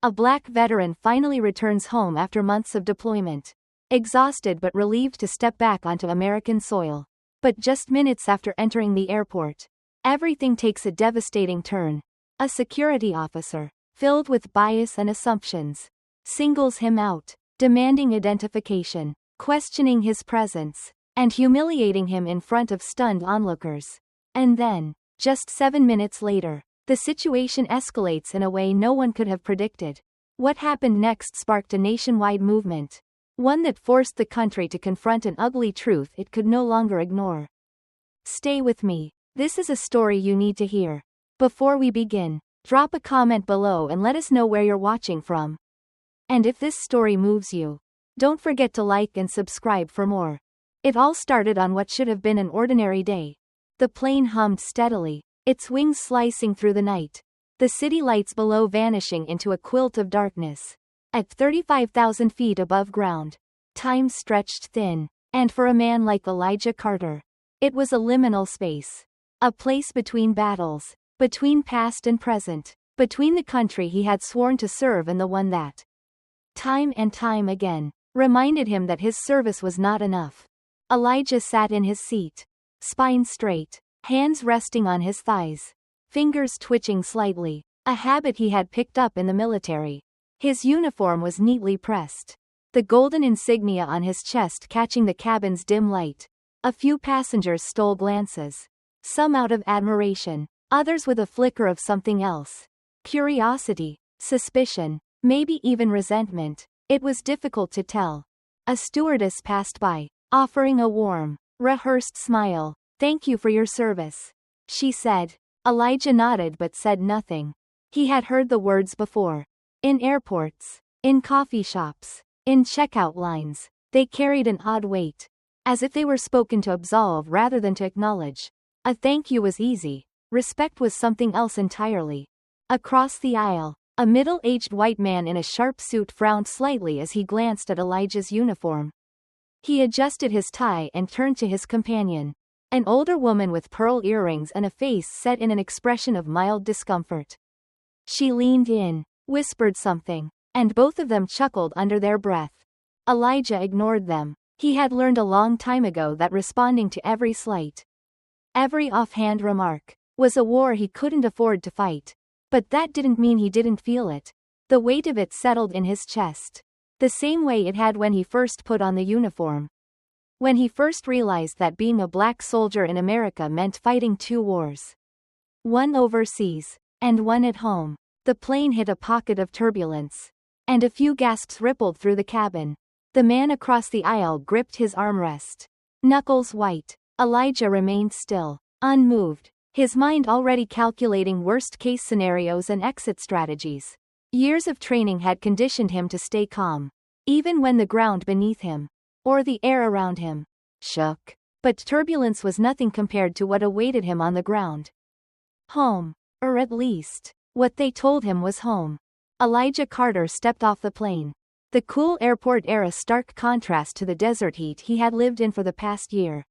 A black veteran finally returns home after months of deployment. Exhausted but relieved to step back onto American soil. But just minutes after entering the airport, everything takes a devastating turn. A security officer, filled with bias and assumptions, singles him out, demanding identification, questioning his presence, and humiliating him in front of stunned onlookers. And then, just 7 minutes later, the situation escalates in a way no one could have predicted. What happened next sparked a nationwide movement, one that forced the country to confront an ugly truth it could no longer ignore. Stay with me. This is a story you need to hear. Before we begin, drop a comment below and let us know where you're watching from. And if this story moves you, don't forget to like and subscribe for more. It all started on what should have been an ordinary day. The plane hummed steadily, its wings slicing through the night, the city lights below vanishing into a quilt of darkness. At 35,000 feet above ground, time stretched thin, and for a man like Elijah Carter, it was a liminal space. A place between battles, between past and present, between the country he had sworn to serve and the one that, time and time again, reminded him that his service was not enough. Elijah sat in his seat, spine straight, hands resting on his thighs, fingers twitching slightly, a habit he had picked up in the military. His uniform was neatly pressed, the golden insignia on his chest catching the cabin's dim light. A few passengers stole glances, some out of admiration, others with a flicker of something else. Curiosity, suspicion, maybe even resentment. It was difficult to tell. A stewardess passed by, offering a warm, rehearsed smile. "Thank you for your service," she said. Elijah nodded but said nothing. He had heard the words before. In airports, in coffee shops, in checkout lines, they carried an odd weight, as if they were spoken to absolve rather than to acknowledge. A thank you was easy, respect was something else entirely. Across the aisle, a middle-aged white man in a sharp suit frowned slightly as he glanced at Elijah's uniform. He adjusted his tie and turned to his companion, an older woman with pearl earrings and a face set in an expression of mild discomfort. She leaned in, whispered something, and both of them chuckled under their breath. Elijah ignored them. He had learned a long time ago that responding to every slight, every offhand remark, was a war he couldn't afford to fight. But that didn't mean he didn't feel it. The weight of it settled in his chest, the same way it had when he first put on the uniform. When he first realized that being a black soldier in America meant fighting 2 wars. One overseas, and one at home. The plane hit a pocket of turbulence, and a few gasps rippled through the cabin. The man across the aisle gripped his armrest, knuckles white. Elijah remained still, unmoved, his mind already calculating worst-case scenarios and exit strategies. Years of training had conditioned him to stay calm, even when the ground beneath him, or the air around him, shook. But turbulence was nothing compared to what awaited him on the ground. Home. Or at least, what they told him was home. Elijah Carter stepped off the plane. The cool airport air a stark contrast to the desert heat he had lived in for the past year.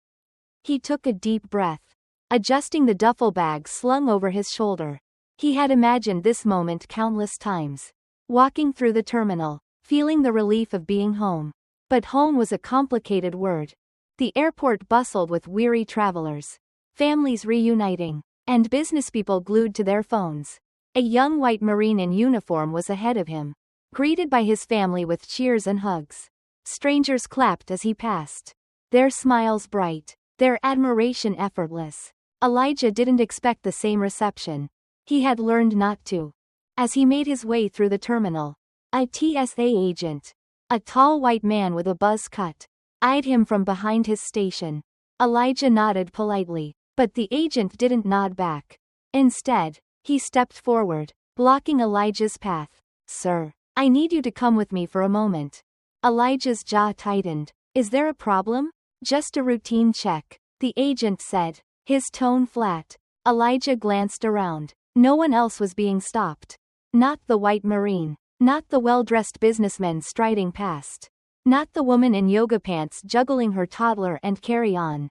He took a deep breath, adjusting the duffel bag slung over his shoulder. He had imagined this moment countless times. Walking through the terminal, feeling the relief of being home. But home was a complicated word. The airport bustled with weary travelers, families reuniting, and businesspeople glued to their phones. A young white Marine in uniform was ahead of him, greeted by his family with cheers and hugs. Strangers clapped as he passed, their smiles bright, their admiration effortless. Elijah didn't expect the same reception. He had learned not to. As he made his way through the terminal, a TSA agent, a tall white man with a buzz cut, eyed him from behind his station. Elijah nodded politely, but the agent didn't nod back. Instead, he stepped forward, blocking Elijah's path. "Sir, I need you to come with me for a moment." Elijah's jaw tightened. "Is there a problem?" "Just a routine check," the agent said, his tone flat. Elijah glanced around. No one else was being stopped. Not the white Marine. Not the well-dressed businessmen striding past. Not the woman in yoga pants juggling her toddler and carry-on.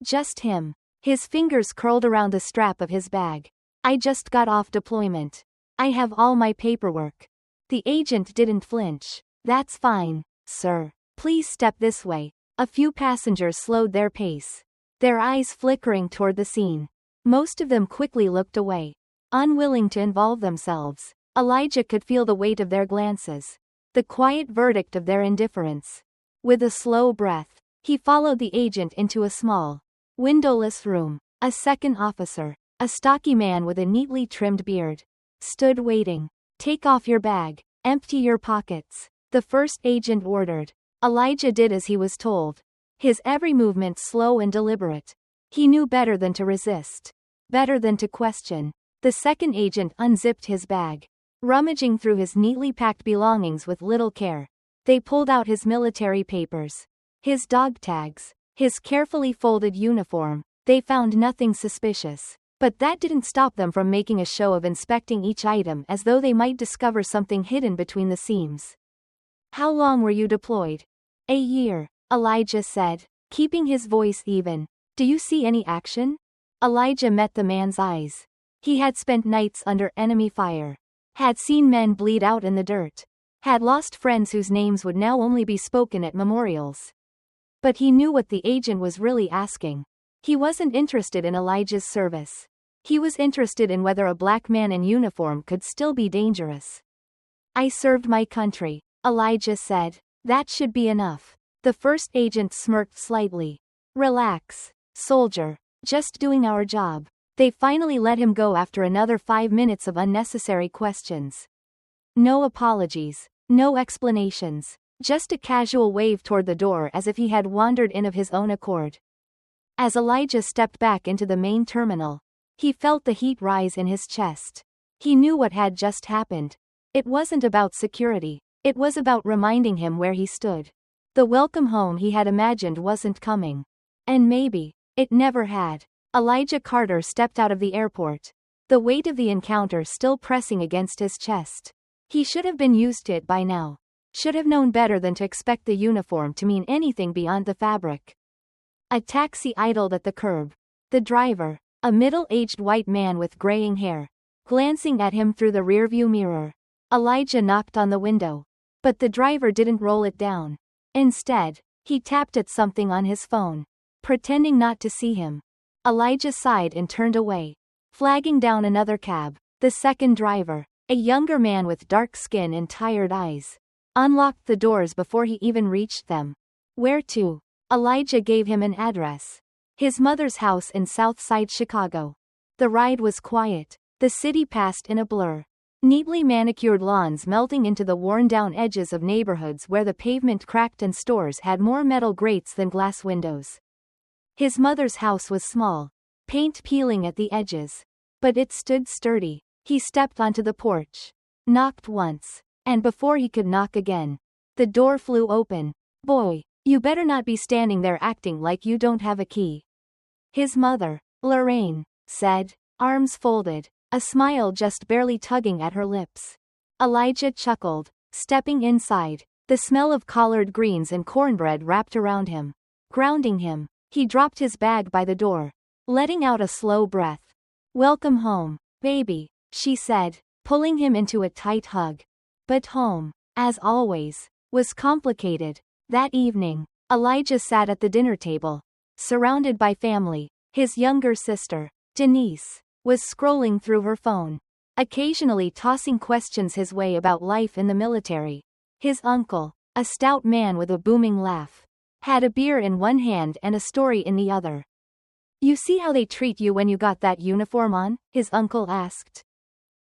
Just him. His fingers curled around the strap of his bag. "I just got off deployment. I have all my paperwork." The agent didn't flinch. That's fine, sir. Please step this way. A few passengers slowed their pace, their eyes flickering toward the scene. Most of them quickly looked away, unwilling to involve themselves. Elijah could feel the weight of their glances, the quiet verdict of their indifference. With a slow breath, he followed the agent into a small, windowless room. A second officer, a stocky man with a neatly trimmed beard, stood waiting. Take off your bag, empty your pockets, the first agent ordered. Elijah did as he was told, his every movement slow and deliberate. He knew better than to resist, better than to question. The second agent unzipped his bag, rummaging through his neatly packed belongings with little care. They pulled out his military papers, his dog tags, his carefully folded uniform. They found nothing suspicious, but that didn't stop them from making a show of inspecting each item as though they might discover something hidden between the seams. How long were you deployed? A year, Elijah said, keeping his voice even. Do you see any action? Elijah met the man's eyes. He had spent nights under enemy fire, had seen men bleed out in the dirt, had lost friends whose names would now only be spoken at memorials. But he knew what the agent was really asking. He wasn't interested in Elijah's service. He was interested in whether a black man in uniform could still be dangerous. I served my country, Elijah said. That should be enough. The first agent smirked slightly. Relax, soldier. Just doing our job. They finally let him go after another 5 minutes of unnecessary questions. No apologies, no explanations, just a casual wave toward the door as if he had wandered in of his own accord. As Elijah stepped back into the main terminal, he felt the heat rise in his chest. He knew what had just happened. It wasn't about security. It was about reminding him where he stood. The welcome home he had imagined wasn't coming. And maybe it never had. Elijah Carter stepped out of the airport, the weight of the encounter still pressing against his chest. He should have been used to it by now. Should have known better than to expect the uniform to mean anything beyond the fabric. A taxi idled at the curb. The driver, a middle-aged white man with graying hair, glancing at him through the rearview mirror. Elijah knocked on the window, but the driver didn't roll it down. Instead, he tapped at something on his phone, pretending not to see him. Elijah sighed and turned away, flagging down another cab. The second driver, a younger man with dark skin and tired eyes, unlocked the doors before he even reached them. Where to? Elijah gave him an address. His mother's house in Southside Chicago. The ride was quiet. The city passed in a blur. Neatly manicured lawns melting into the worn-down edges of neighborhoods where the pavement cracked and stores had more metal grates than glass windows. His mother's house was small, paint peeling at the edges. But it stood sturdy. He stepped onto the porch, knocked once, and before he could knock again, the door flew open. Boy, you better not be standing there acting like you don't have a key. His mother, Lorraine, said, arms folded, a smile just barely tugging at her lips. Elijah chuckled, stepping inside, the smell of collard greens and cornbread wrapped around him, grounding him. He dropped his bag by the door, letting out a slow breath. Welcome home, baby, she said, pulling him into a tight hug. But home, as always, was complicated. That evening, Elijah sat at the dinner table, surrounded by family. His younger sister, Denise, was scrolling through her phone, occasionally tossing questions his way about life in the military. His uncle, a stout man with a booming laugh, had a beer in one hand and a story in the other. You see how they treat you when you got that uniform on? His uncle asked,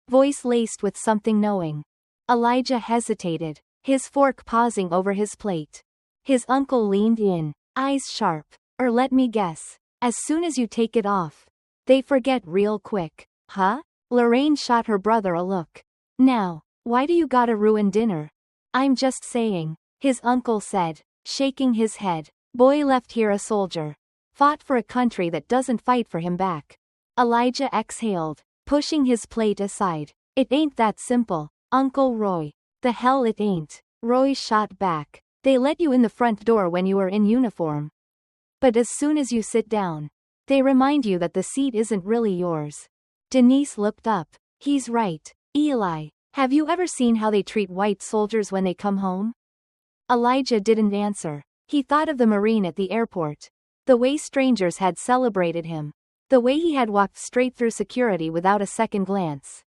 voice laced with something knowing. Elijah hesitated, his fork pausing over his plate. His uncle leaned in, eyes sharp. Let me guess. As soon as you take it off, they forget real quick. Huh? Lorraine shot her brother a look. Now, why do you gotta ruin dinner? I'm just saying, his uncle said, shaking his head. Boy left here a soldier. Fought for a country that doesn't fight for him back. Elijah exhaled, pushing his plate aside. It ain't that simple, Uncle Roy. The hell it ain't. Roy shot back. They let you in the front door when you are in uniform. But as soon as you sit down, they remind you that the seat isn't really yours. Denise looked up. He's right, Eli. Have you ever seen how they treat white soldiers when they come home? Elijah didn't answer. He thought of the Marine at the airport. The way strangers had celebrated him. The way he had walked straight through security without a second glance.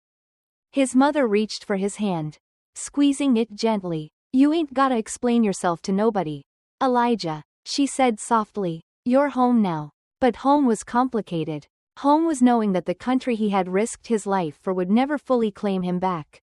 His mother reached for his hand, squeezing it gently. You ain't gotta explain yourself to nobody, Elijah, she said softly. You're home now. But home was complicated. Home was knowing that the country he had risked his life for would never fully claim him back.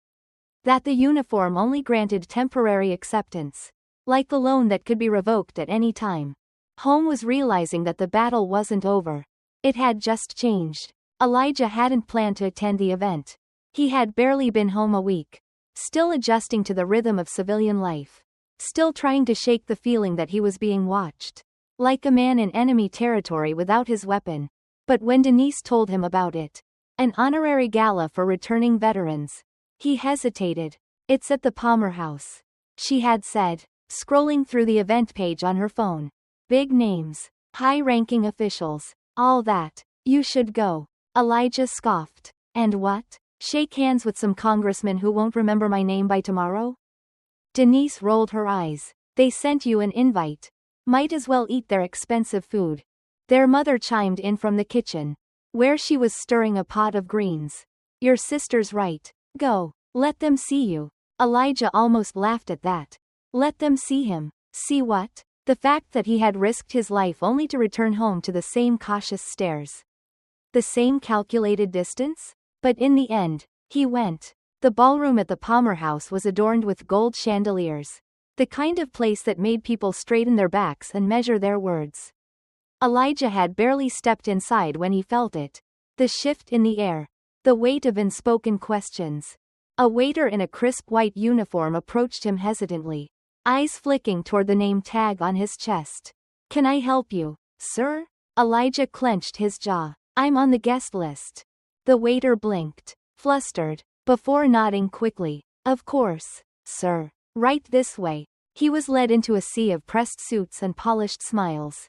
That the uniform only granted temporary acceptance, like the loan that could be revoked at any time. Home was realizing that the battle wasn't over. It had just changed. Elijah hadn't planned to attend the event. He had barely been home a week. Still adjusting to the rhythm of civilian life. Still trying to shake the feeling that he was being watched. Like a man in enemy territory without his weapon. But when Denise told him about it, an honorary gala for returning veterans, he hesitated. It's at the Palmer House, she had said, scrolling through the event page on her phone. Big names, high-ranking officials, all that. You should go. Elijah scoffed. And what? Shake hands with some congressman who won't remember my name by tomorrow? Denise rolled her eyes. They sent you an invite. Might as well eat their expensive food. Their mother chimed in from the kitchen, where she was stirring a pot of greens. Your sister's right. Go. Let them see you. Elijah almost laughed at that. Let them see him. See what? The fact that he had risked his life only to return home to the same cautious stairs. The same calculated distance? But in the end, he went. The ballroom at the Palmer House was adorned with gold chandeliers. The kind of place that made people straighten their backs and measure their words. Elijah had barely stepped inside when he felt it. The shift in the air. The weight of unspoken questions. A waiter in a crisp white uniform approached him hesitantly, eyes flicking toward the name tag on his chest. Can I help you, sir? Elijah clenched his jaw. I'm on the guest list. The waiter blinked, flustered, before nodding quickly. Of course, sir. Right this way. He was led into a sea of pressed suits and polished smiles.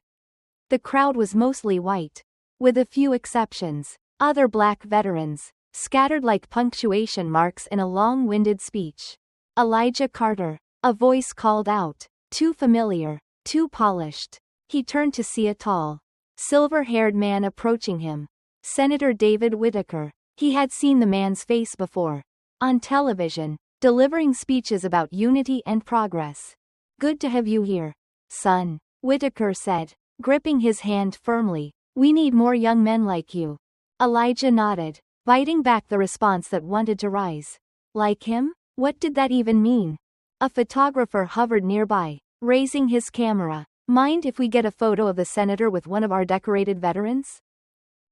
The crowd was mostly white, with a few exceptions. Other black veterans, scattered like punctuation marks in a long-winded speech. Elijah Carter. A voice called out. Too familiar, too polished. He turned to see a tall, silver-haired man approaching him. Senator David Whitaker. He had seen the man's face before. On television, delivering speeches about unity and progress. Good to have you here, son, Whitaker said, gripping his hand firmly. We need more young men like you. Elijah nodded, biting back the response that wanted to rise. Like him? What did that even mean? A photographer hovered nearby, raising his camera. Mind if we get a photo of the senator with one of our decorated veterans?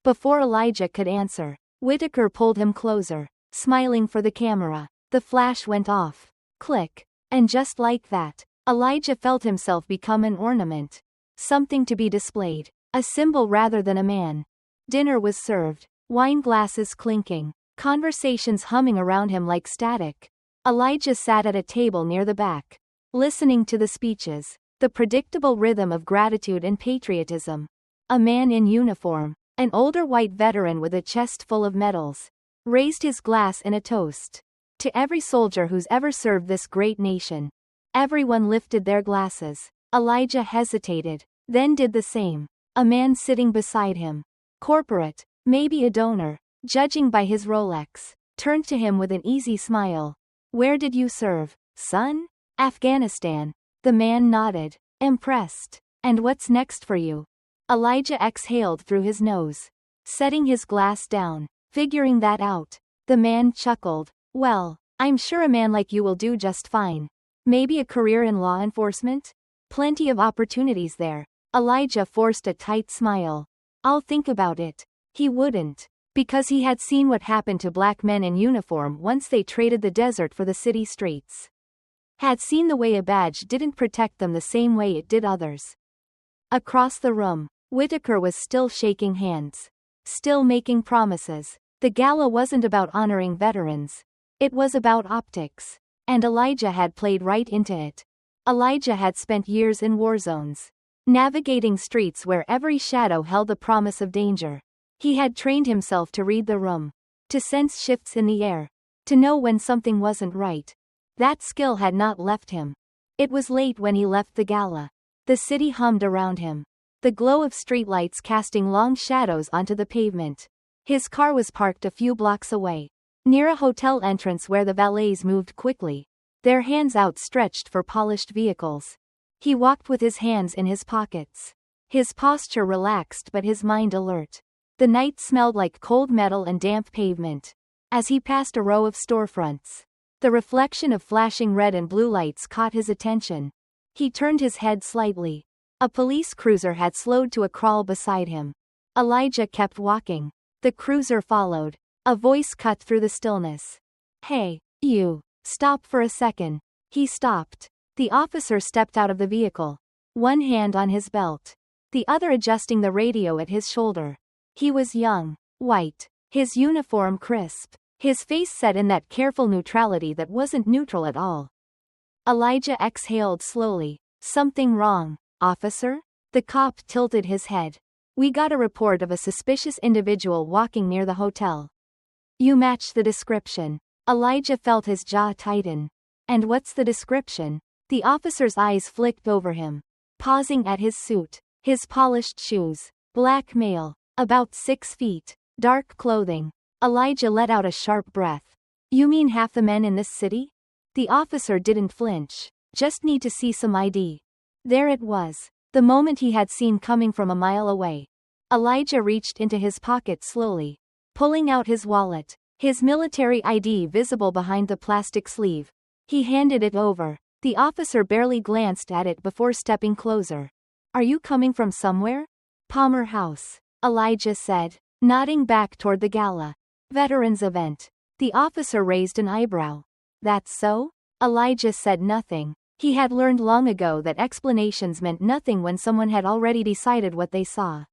Before Elijah could answer, Whitaker pulled him closer, smiling for the camera. The flash went off. Click. And just like that, Elijah felt himself become an ornament. Something to be displayed. A symbol rather than a man. Dinner was served. Wine glasses clinking. Conversations humming around him like static. Elijah sat at a table near the back, listening to the speeches. The predictable rhythm of gratitude and patriotism. A man in uniform, an older white veteran with a chest full of medals, raised his glass in a toast. To every soldier who's ever served this great nation. Everyone lifted their glasses. Elijah hesitated, then did the same. A man sitting beside him, corporate, maybe a donor, judging by his Rolex, turned to him with an easy smile. Where did you serve, son? Afghanistan. The man nodded, impressed. And what's next for you? Elijah exhaled through his nose, setting his glass down, figuring that out. The man chuckled. Well, I'm sure a man like you will do just fine. Maybe a career in law enforcement? Plenty of opportunities there. Elijah forced a tight smile. I'll think about it. He wouldn't. Because he had seen what happened to black men in uniform once they traded the desert for the city streets. Had seen the way a badge didn't protect them the same way it did others. Across the room, Whitaker was still shaking hands. Still making promises. The gala wasn't about honoring veterans. It was about optics. And Elijah had played right into it. Elijah had spent years in war zones, navigating streets where every shadow held the promise of danger. He had trained himself to read the room, to sense shifts in the air, To know when something wasn't right. That skill had not left him. It was late when he left the gala. The city hummed around him. The glow of streetlights casting long shadows onto the pavement. His car was parked a few blocks away, near a hotel entrance where the valets moved quickly, their hands outstretched for polished vehicles. He walked with his hands in his pockets. His posture relaxed but his mind alert. The night smelled like cold metal and damp pavement. As he passed a row of storefronts, the reflection of flashing red and blue lights caught his attention. He turned his head slightly. A police cruiser had slowed to a crawl beside him. Elijah kept walking. The cruiser followed. A voice cut through the stillness. "Hey, you. Stop for a second." He stopped. The officer stepped out of the vehicle, one hand on his belt, the other adjusting the radio at his shoulder. He was young, white, his uniform crisp, his face set in that careful neutrality that wasn't neutral at all. Elijah exhaled slowly. "Something wrong, officer?" The cop tilted his head. "We got a report of a suspicious individual walking near the hotel." "You match the description." Elijah felt his jaw tighten. "And what's the description?" The officer's eyes flicked over him, pausing at his suit, his polished shoes. Black male, about 6 feet, dark clothing. Elijah let out a sharp breath. "You mean half the men in this city?" The officer didn't flinch. "Just need to see some ID." There it was. The moment he had seen coming from a mile away. Elijah reached into his pocket slowly, pulling out his wallet, his military ID visible behind the plastic sleeve. He handed it over. The officer barely glanced at it before stepping closer. "Are you coming from somewhere?" "Palmer House," Elijah said, nodding back toward the gala. "Veterans event." The officer raised an eyebrow. "That's so?" Elijah said nothing. He had learned long ago that explanations meant nothing when someone had already decided what they saw.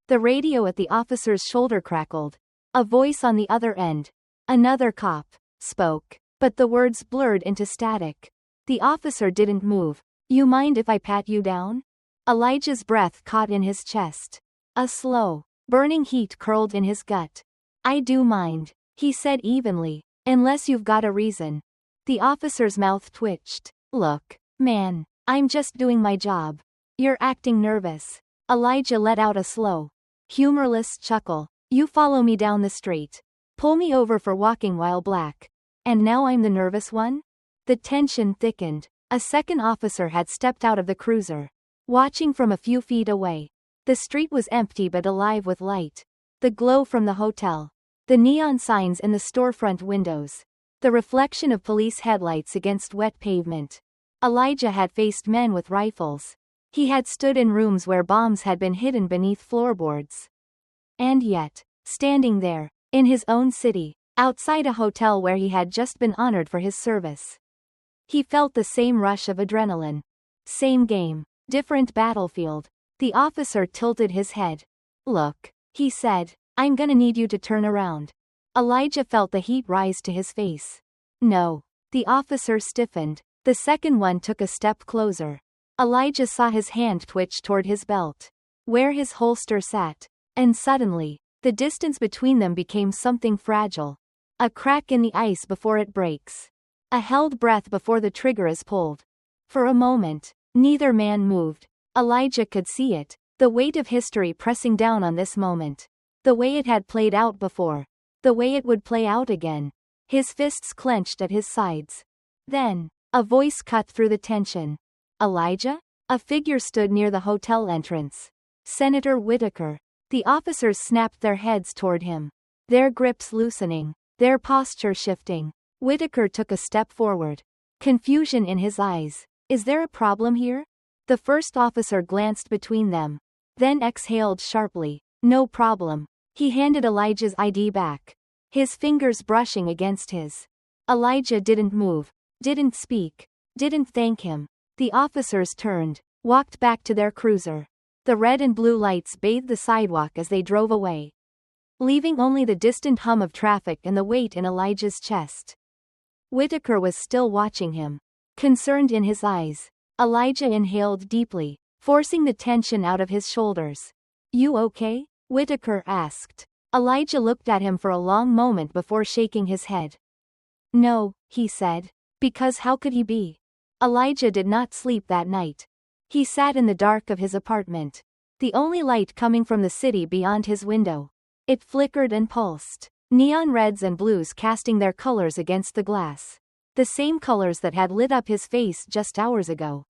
The radio at the officer's shoulder crackled. A voice on the other end, another cop, spoke, but the words blurred into static. The officer didn't move. "You mind if I pat you down?" Elijah's breath caught in his chest. A slow, burning heat curled in his gut. "I do mind," he said evenly, "unless you've got a reason." The officer's mouth twitched. "Look, man, I'm just doing my job. You're acting nervous." Elijah let out a slow, humorless chuckle. "You follow me down the street, pull me over for walking while black, and now I'm the nervous one?" The tension thickened. A second officer had stepped out of the cruiser, watching from a few feet away. The street was empty but alive with light. The glow from the hotel, the neon signs in the storefront windows, the reflection of police headlights against wet pavement. Elijah had faced men with rifles. He had stood in rooms where bombs had been hidden beneath floorboards. And yet, standing there, in his own city, outside a hotel where he had just been honored for his service, he felt the same rush of adrenaline. Same game, different battlefield. The officer tilted his head. "Look," he said, "I'm gonna need you to turn around." Elijah felt the heat rise to his face. "No." The officer stiffened. The second one took a step closer. Elijah saw his hand twitch toward his belt, where his holster sat. And suddenly, the distance between them became something fragile. A crack in the ice before it breaks. A held breath before the trigger is pulled. For a moment, neither man moved. Elijah could see it, the weight of history pressing down on this moment. The way it had played out before. The way it would play out again. His fists clenched at his sides. Then, a voice cut through the tension. "Elijah?" A figure stood near the hotel entrance. Senator Whitaker. The officers snapped their heads toward him, their grips loosening, their posture shifting. Whitaker took a step forward, confusion in his eyes. "Is there a problem here?" The first officer glanced between them, then exhaled sharply. "No problem." He handed Elijah's ID back, his fingers brushing against his. Elijah didn't move, didn't speak, didn't thank him. The officers turned, walked back to their cruiser. The red and blue lights bathed the sidewalk as they drove away, leaving only the distant hum of traffic and the weight in Elijah's chest. Whitaker was still watching him, concerned in his eyes. Elijah inhaled deeply, forcing the tension out of his shoulders. "You okay?" Whitaker asked. Elijah looked at him for a long moment before shaking his head. No, he said. Because how could he be? Elijah did not sleep that night. He sat in the dark of his apartment. The only light coming from the city beyond his window. It flickered and pulsed. Neon reds and blues casting their colors against the glass. The same colors that had lit up his face just hours ago.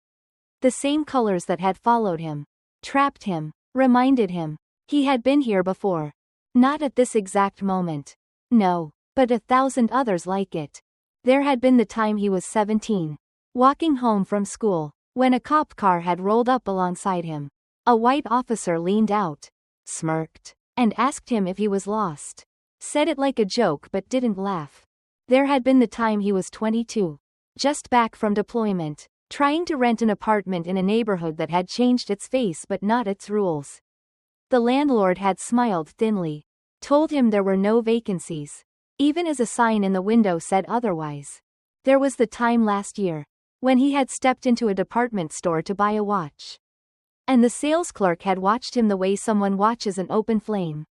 The same colors that had followed him. Trapped him. Reminded him. He had been here before. Not at this exact moment. No, but 1,000 others like it. There had been the time he was 17. Walking home from school. When a cop car had rolled up alongside him. A white officer leaned out. Smirked. And asked him if he was lost. Said it like a joke but didn't laugh. There had been the time he was 22. Just back from deployment. Trying to rent an apartment in a neighborhood that had changed its face but not its rules. The landlord had smiled thinly. Told him there were no vacancies. Even as a sign in the window said otherwise. There was the time last year. When he had stepped into a department store to buy a watch. And the sales clerk had watched him the way someone watches an open flame.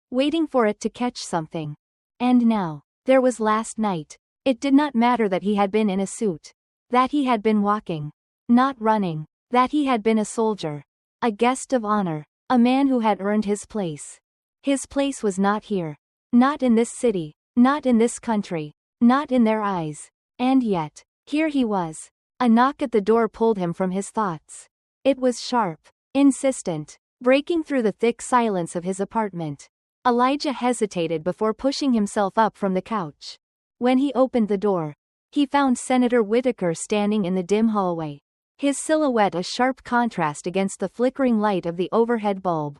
Waiting for it to catch something. And now. There was last night. It did not matter that he had been in a suit. That he had been walking. Not running. That he had been a soldier. A guest of honor. A man who had earned his place. His place was not here. Not in this city. Not in this country. Not in their eyes. And yet, here he was. A knock at the door pulled him from his thoughts. It was sharp. Insistent. Breaking through the thick silence of his apartment. Elijah hesitated before pushing himself up from the couch. When he opened the door, he found Senator Whitaker standing in the dim hallway. His silhouette a sharp contrast against the flickering light of the overhead bulb.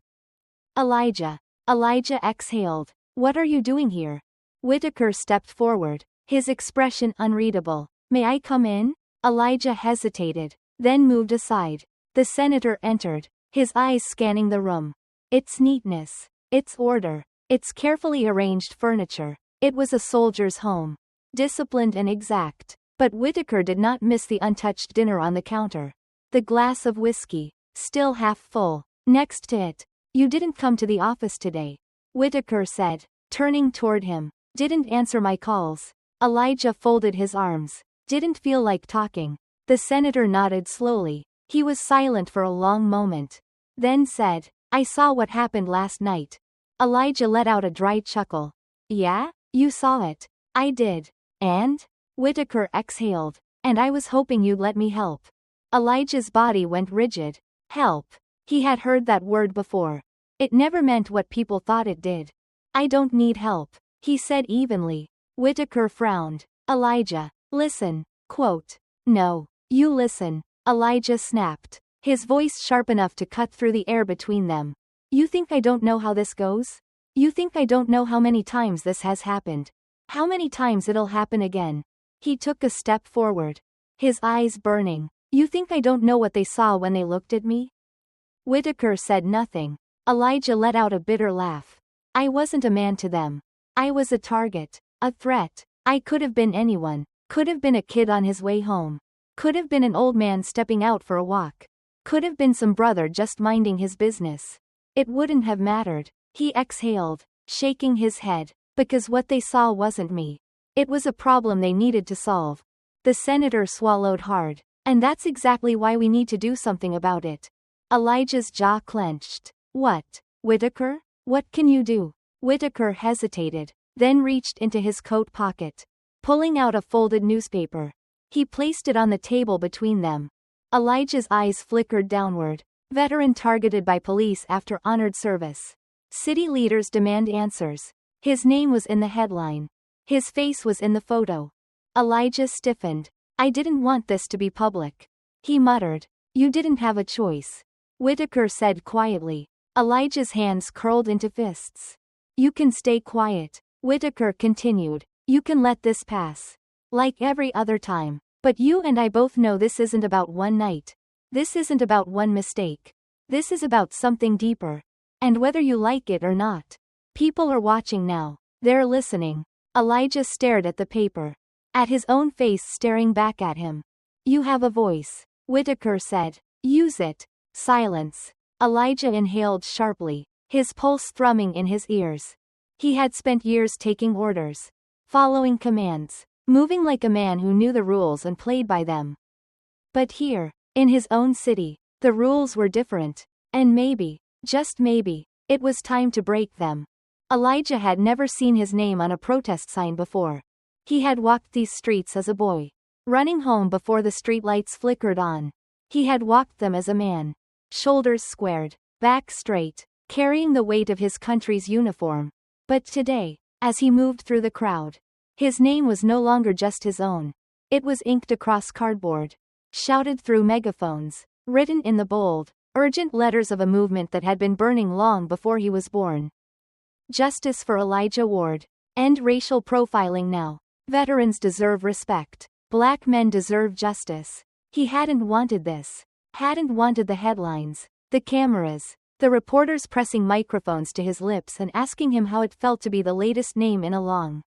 Elijah. Elijah exhaled. What are you doing here? Whitaker stepped forward, his expression unreadable. May I come in? Elijah hesitated, then moved aside. The senator entered, his eyes scanning the room. Its neatness. Its order. Its carefully arranged furniture. It was a soldier's home. Disciplined and exact. But Whitaker did not miss the untouched dinner on the counter. The glass of whiskey. Still half full. Next to it. You didn't come to the office today. Whitaker said, turning toward him. Didn't answer my calls. Elijah folded his arms. Didn't feel like talking. The senator nodded slowly. He was silent for a long moment. Then said, I saw what happened last night. Elijah let out a dry chuckle. Yeah? You saw it. I did. And? Whitaker exhaled. And I was hoping you'd let me help. Elijah's body went rigid. Help. He had heard that word before. It never meant what people thought it did. I don't need help, he said evenly. Whitaker frowned. Elijah, listen. Quote. No. You listen. Elijah snapped. His voice sharp enough to cut through the air between them. You think I don't know how this goes? You think I don't know how many times this has happened? How many times it'll happen again? He took a step forward. His eyes burning. You think I don't know what they saw when they looked at me? Whitaker said nothing. Elijah let out a bitter laugh. I wasn't a man to them. I was a target. A threat. I could have been anyone. Could have been a kid on his way home. Could have been an old man stepping out for a walk. Could have been some brother just minding his business. It wouldn't have mattered. He exhaled, shaking his head. Because what they saw wasn't me. It was a problem they needed to solve. The senator swallowed hard. And that's exactly why we need to do something about it. Elijah's jaw clenched. What? Whitaker? What can you do? Whitaker hesitated, then reached into his coat pocket. Pulling out a folded newspaper. He placed it on the table between them. Elijah's eyes flickered downward. Veteran targeted by police after honored service. City leaders demand answers. His name was in the headline. His face was in the photo. Elijah stiffened. I didn't want this to be public. He muttered. You didn't have a choice. Whitaker said quietly. Elijah's hands curled into fists. You can stay quiet. Whitaker continued. You can let this pass. Like every other time. But you and I both know this isn't about one night. This isn't about one mistake. This is about something deeper. And whether you like it or not. People are watching now. They're listening. Elijah stared at the paper. At his own face staring back at him. You have a voice. Whitaker said. Use it. Silence. Elijah inhaled sharply, his pulse thrumming in his ears. He had spent years taking orders. Following commands. moving like a man who knew the rules and played by them. But here, in his own city, the rules were different, and maybe, just maybe, it was time to break them. Elijah had never seen his name on a protest sign before. He had walked these streets as a boy, running home before the streetlights flickered on. He had walked them as a man, shoulders squared, back straight, carrying the weight of his country's uniform. But today, as he moved through the crowd, his name was no longer just his own. It was inked across cardboard, shouted through megaphones, written in the bold, urgent letters of a movement that had been burning long before he was born. Justice for Elijah Ward. End racial profiling now. Veterans deserve respect. Black men deserve justice. He hadn't wanted this. Hadn't wanted the headlines, the cameras, the reporters pressing microphones to his lips and asking him how it felt to be the latest name in a long,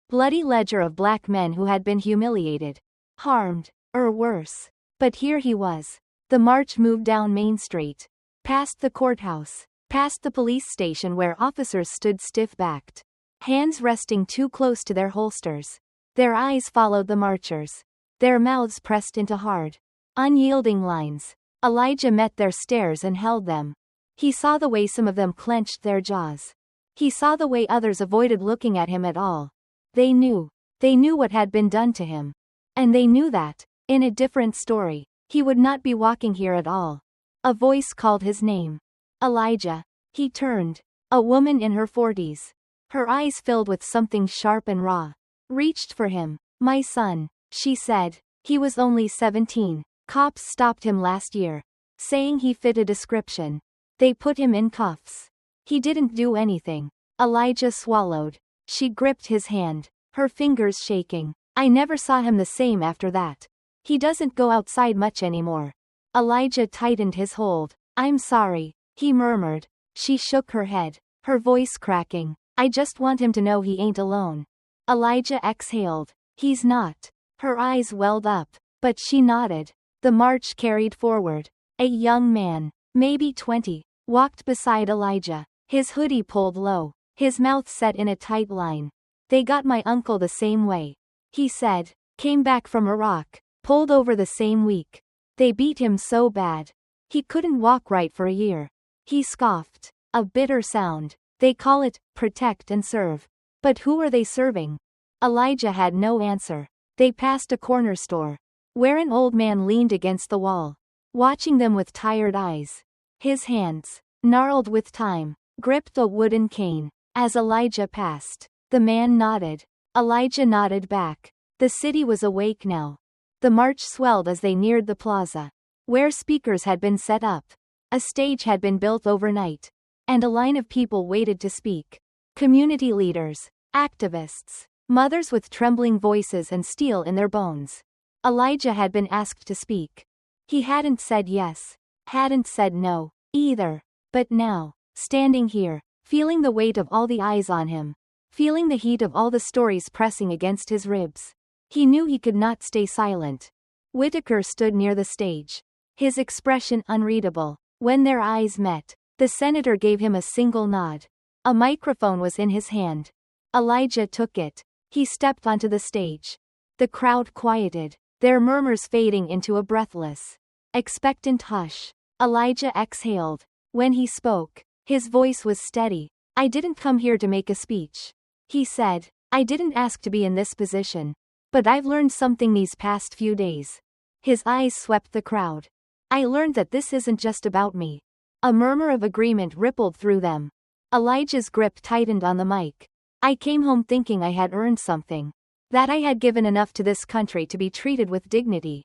bloody ledger of black men who had been humiliated, harmed, or worse. But here he was. The march moved down Main Street, past the courthouse, past the police station where officers stood stiff-backed, hands resting too close to their holsters. Their eyes followed the marchers, their mouths pressed into hard, unyielding lines. Elijah met their stares and held them. He saw the way some of them clenched their jaws. He saw the way others avoided looking at him at all. They knew what had been done to him. And they knew that, in a different story, he would not be walking here at all. A voice called his name. Elijah. He turned. A woman in her 40s. Her eyes filled with something sharp and raw. Reached for him. My son, she said. He was only 17. Cops stopped him last year, saying he fit a description. They put him in cuffs. He didn't do anything. Elijah swallowed. She gripped his hand, her fingers shaking. I never saw him the same after that. He doesn't go outside much anymore. Elijah tightened his hold. I'm sorry, he murmured. She shook her head, her voice cracking. I just want him to know he ain't alone. Elijah exhaled. He's not. Her eyes welled up, but she nodded. The march carried forward. A young man, maybe 20, walked beside Elijah, his hoodie pulled low, his mouth set in a tight line. They got my uncle the same way, he said. Came back from Iraq, pulled over the same week. They beat him so bad. He couldn't walk right for a year. He scoffed. A bitter sound. They call it, protect and serve. But who are they serving? Elijah had no answer. They passed a corner store, where an old man leaned against the wall, watching them with tired eyes. His hands, gnarled with time, gripped a wooden cane. As Elijah passed, the man nodded. Elijah nodded back. The city was awake now. The march swelled as they neared the plaza, where speakers had been set up. A stage had been built overnight, and a line of people waited to speak. Community leaders, activists, mothers with trembling voices and steel in their bones. Elijah had been asked to speak. He hadn't said yes, hadn't said no, either. But now, standing here, feeling the weight of all the eyes on him, feeling the heat of all the stories pressing against his ribs, he knew he could not stay silent. Whitaker stood near the stage, his expression unreadable. When their eyes met, the senator gave him a single nod. A microphone was in his hand. Elijah took it. He stepped onto the stage. The crowd quieted, their murmurs fading into a breathless, expectant hush. Elijah exhaled. When he spoke, his voice was steady. I didn't come here to make a speech, he said. I didn't ask to be in this position. But I've learned something these past few days. His eyes swept the crowd. I learned that this isn't just about me. A murmur of agreement rippled through them. Elijah's grip tightened on the mic. I came home thinking I had earned something. That I had given enough to this country to be treated with dignity.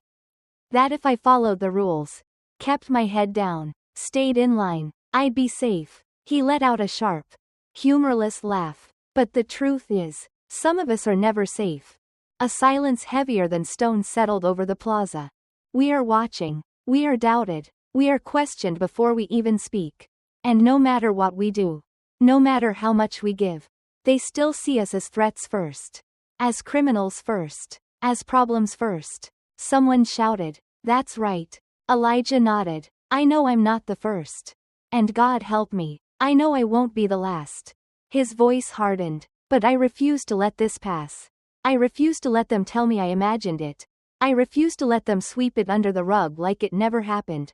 That if I followed the rules, kept my head down, stayed in line, I'd be safe. He let out a sharp, humorless laugh. But the truth is, some of us are never safe. A silence heavier than stone settled over the plaza. We are watching. We are doubted. We are questioned before we even speak. And no matter what we do, no matter how much we give, they still see us as threats first. As criminals first. As problems first. Someone shouted. That's right. Elijah nodded. I know I'm not the first. And God help me, I know I won't be the last. His voice hardened. But I refuse to let this pass. I refuse to let them tell me I imagined it. I refuse to let them sweep it under the rug like it never happened.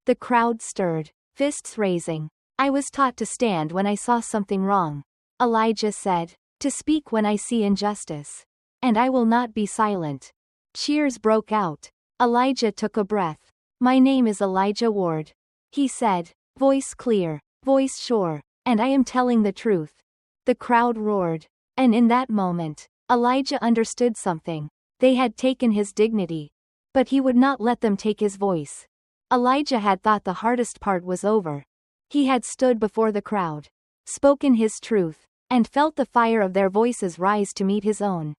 The crowd stirred, fists raising. I was taught to stand when I saw something wrong. Elijah said, to speak when I see injustice. And I will not be silent. Cheers broke out. Elijah took a breath. My name is Elijah Ward. He said, voice clear, voice sure, and I am telling the truth. The crowd roared. And in that moment, Elijah understood something. They had taken his dignity. But he would not let them take his voice. Elijah had thought the hardest part was over. He had stood before the crowd, spoken his truth, and felt the fire of their voices rise to meet his own.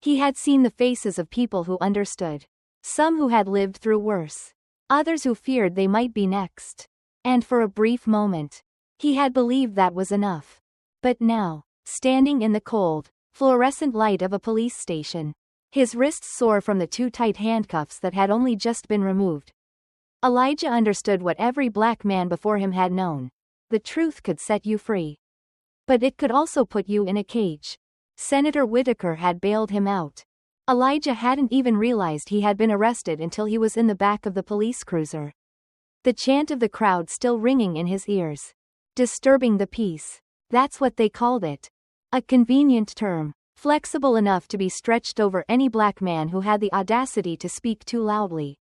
He had seen the faces of people who understood. Some who had lived through worse. Others who feared they might be next. And for a brief moment, he had believed that was enough. But now, standing in the cold, fluorescent light of a police station, his wrists sore from the too tight handcuffs that had only just been removed, Elijah understood what every black man before him had known. The truth could set you free. But it could also put you in a cage. Senator Whitaker had bailed him out. Elijah hadn't even realized he had been arrested until he was in the back of the police cruiser. The chant of the crowd still ringing in his ears. Disturbing the peace. That's what they called it. A convenient term, flexible enough to be stretched over any black man who had the audacity to speak too loudly.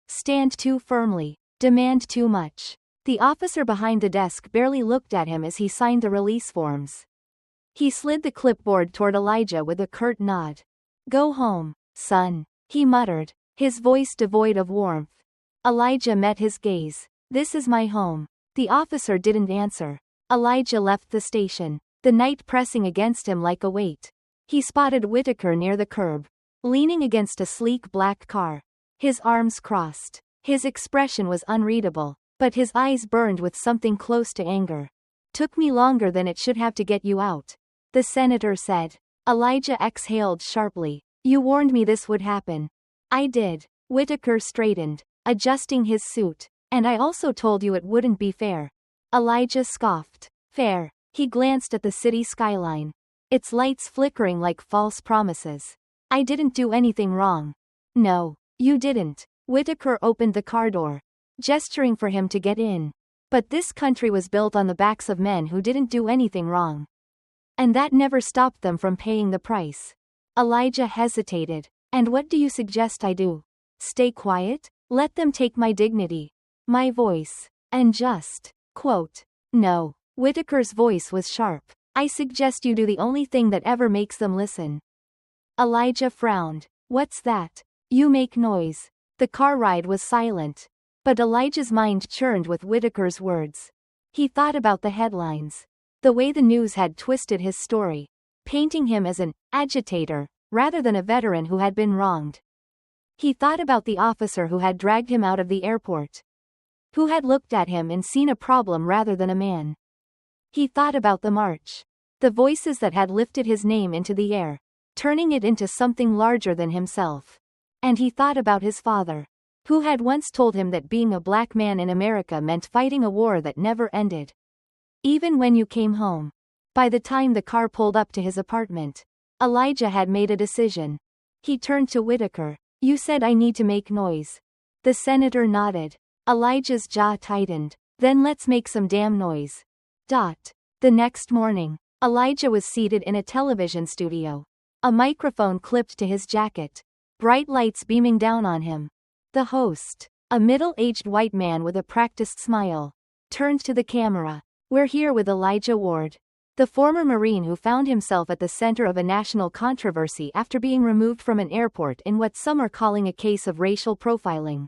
Stand too firmly, demand too much. The officer behind the desk barely looked at him as he signed the release forms. He slid the clipboard toward Elijah with a curt nod. Go home, son, he muttered, his voice devoid of warmth. Elijah met his gaze. This is my home. The officer didn't answer. Elijah left the station, the night pressing against him like a weight. He spotted Whitaker near the curb, leaning against a sleek black car. His arms crossed. His expression was unreadable, but his eyes burned with something close to anger. Took me longer than it should have to get you out, the senator said. Elijah exhaled sharply. You warned me this would happen. I did. Whitaker straightened, adjusting his suit. And I also told you it wouldn't be fair. Elijah scoffed. Fair. He glanced at the city skyline. Its lights flickering like false promises. I didn't do anything wrong. No. You didn't. Whitaker opened the car door, gesturing for him to get in. But this country was built on the backs of men who didn't do anything wrong. And that never stopped them from paying the price. Elijah hesitated. And what do you suggest I do? Stay quiet? Let them take my dignity, my voice, and just, quote, no. Whitaker's voice was sharp. I suggest you do the only thing that ever makes them listen. Elijah frowned. What's that? You make noise. The car ride was silent. But Elijah's mind churned with Whitaker's words. He thought about the headlines. The way the news had twisted his story, painting him as an agitator, rather than a veteran who had been wronged. He thought about the officer who had dragged him out of the airport, who had looked at him and seen a problem rather than a man. He thought about the march, the voices that had lifted his name into the air, turning it into something larger than himself. And he thought about his father, who had once told him that being a black man in America meant fighting a war that never ended. Even when you came home. By the time the car pulled up to his apartment, Elijah had made a decision. He turned to Whitaker. You said I need to make noise. The senator nodded. Elijah's jaw tightened. Then let's make some damn noise. The next morning, Elijah was seated in a television studio. A microphone clipped to his jacket. Bright lights beaming down on him. The host, a middle-aged white man with a practiced smile, turned to the camera. We're here with Elijah Ward, the former Marine who found himself at the center of a national controversy after being removed from an airport in what some are calling a case of racial profiling.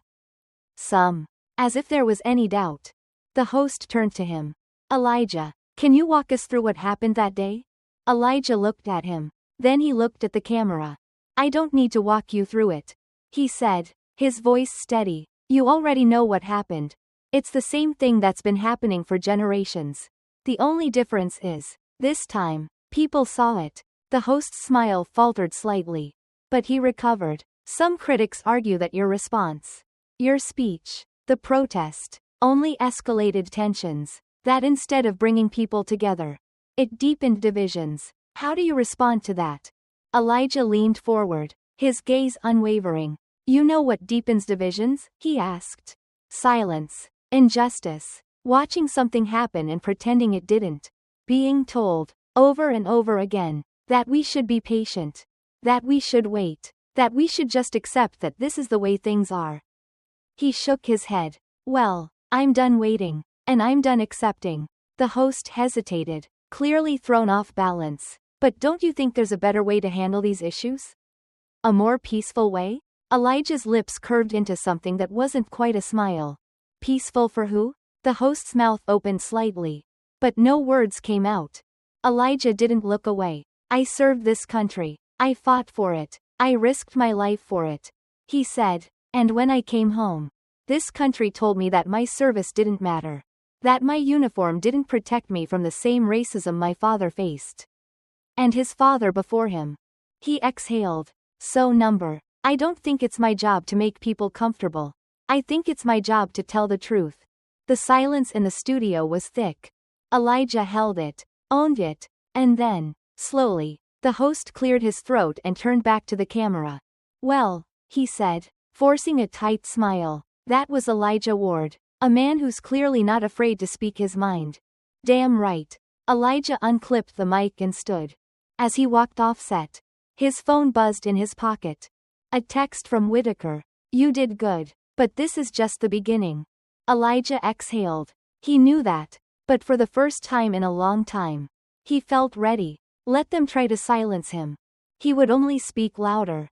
Some. As if there was any doubt. The host turned to him. Elijah, can you walk us through what happened that day? Elijah looked at him. Then he looked at the camera. I don't need to walk you through it, he said, his voice steady. You already know what happened. It's the same thing that's been happening for generations. The only difference is, this time, people saw it. The host's smile faltered slightly. But he recovered. Some critics argue that your response, your speech, the protest, only escalated tensions. That instead of bringing people together, it deepened divisions. How do you respond to that? Elijah leaned forward, his gaze unwavering. You know what deepens divisions? He asked. Silence. Injustice. Watching something happen and pretending it didn't. Being told, over and over again, that we should be patient. That we should wait. That we should just accept that this is the way things are. He shook his head. Well, I'm done waiting. And I'm done accepting. The host hesitated, clearly thrown off balance. But don't you think there's a better way to handle these issues? A more peaceful way? Elijah's lips curved into something that wasn't quite a smile. Peaceful for who? The host's mouth opened slightly. But no words came out. Elijah didn't look away. I served this country. I fought for it. I risked my life for it. He said. And when I came home, this country told me that my service didn't matter. That my uniform didn't protect me from the same racism my father faced. And his father before him. He exhaled. So I don't think it's my job to make people comfortable. I think it's my job to tell the truth. The silence in the studio was thick. Elijah held it, owned it, and then, slowly, the host cleared his throat and turned back to the camera. Well, he said, forcing a tight smile, that was Elijah Ward, a man who's clearly not afraid to speak his mind. Damn right. Elijah unclipped the mic and stood. As he walked off set, his phone buzzed in his pocket. A text from Whitaker. You did good. But this is just the beginning. Elijah exhaled. He knew that. But for the first time in a long time, he felt ready. Let them try to silence him. He would only speak louder.